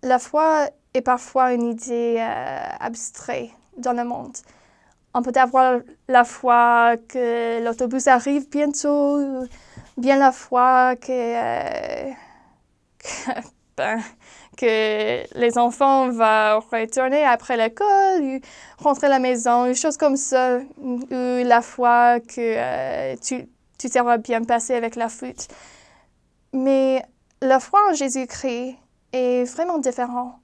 La foi est parfois une idée abstraite dans le monde. On peut avoir la foi que l'autobus arrive bientôt, ou bien la foi que les enfants vont retourner après l'école, ou rentrer à la maison, des choses comme ça, ou la foi que tu seras bien passé avec la flûte. Mais la foi en Jésus-Christ est vraiment différente.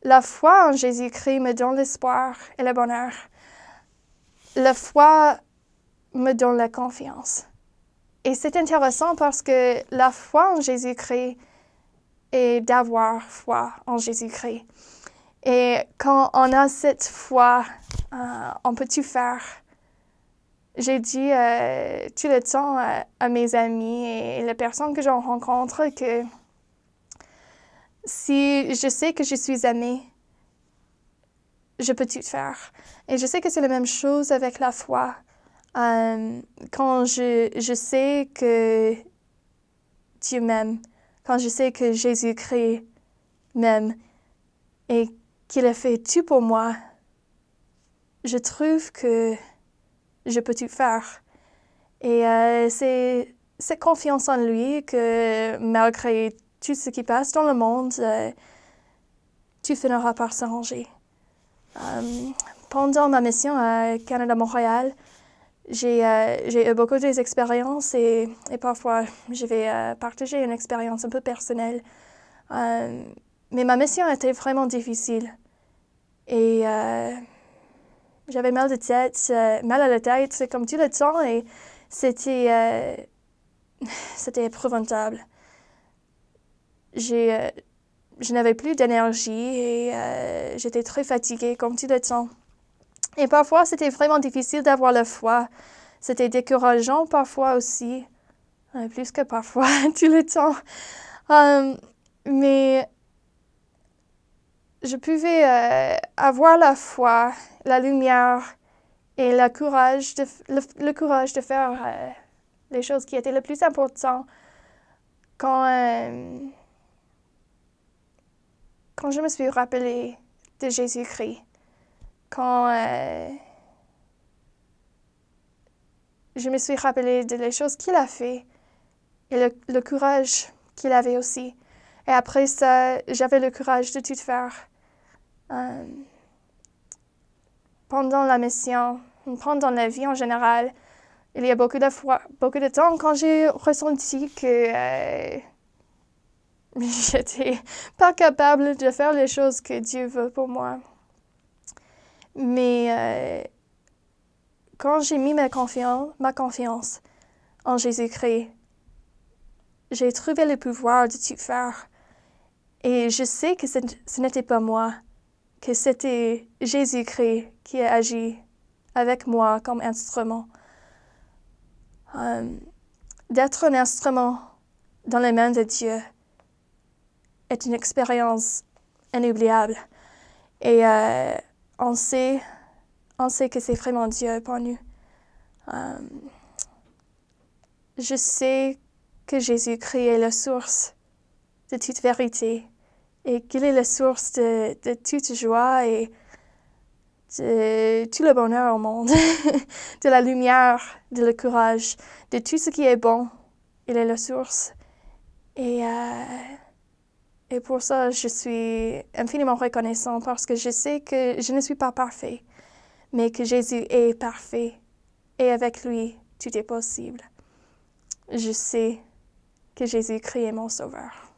La foi en Jésus-Christ me donne l'espoir et le bonheur. La foi me donne la confiance. Et c'est intéressant parce que la foi en Jésus-Christ est d'avoir foi en Jésus-Christ. Et quand on a cette foi, on peut tout faire. J'ai dit tout le temps à mes amis et les personnes que je rencontre que si je sais que je suis aimée, je peux tout faire. Et je sais que c'est la même chose avec la foi. Quand je sais que Dieu m'aime, quand je sais que Jésus-Christ m'aime et qu'il a fait tout pour moi, je trouve que je peux tout faire. Et c'est cette confiance en lui que malgré tout ce qui passe dans le monde, tout finira par s'arranger. Pendant ma mission à Canada-Montréal, j'ai eu beaucoup d'expériences et parfois je vais partager une expérience un peu personnelle. Mais ma mission était vraiment difficile. Et j'avais mal de tête, mal à la tête, c'est comme tout le temps et c'était épouvantable. Je n'avais plus d'énergie et j'étais très fatiguée comme tout le temps. Et parfois, c'était vraiment difficile d'avoir la foi. C'était décourageant parfois aussi, plus que parfois, tout le temps. Mais je pouvais avoir la foi, la lumière et le courage de faire les choses qui étaient le plus important quand je me suis rappelée de Jésus-Christ. Quand je me suis rappelée de les choses qu'il a fait et le courage qu'il avait aussi. Et après ça, j'avais le courage de tout faire. Pendant la mission, pendant la vie en général, il y a beaucoup de temps quand j'ai ressenti que j'étais pas capable de faire les choses que Dieu veut pour moi. Mais quand j'ai mis ma confiance en Jésus-Christ, j'ai trouvé le pouvoir de tout faire. Et je sais que ce n'était pas moi, que c'était Jésus-Christ qui a agi avec moi comme instrument. D'être un instrument dans les mains de Dieu est une expérience inoubliable. Et on sait que c'est vraiment Dieu pour nous. Je sais que Jésus-Christ est la source de toute vérité et qu'il est la source de toute joie et de tout le bonheur au monde, de la lumière, de le courage, de tout ce qui est bon. Il est la source. Et pour ça, je suis infiniment reconnaissant parce que je sais que je ne suis pas parfait, mais que Jésus est parfait et avec lui, tout est possible. Je sais que Jésus-Christ est mon sauveur.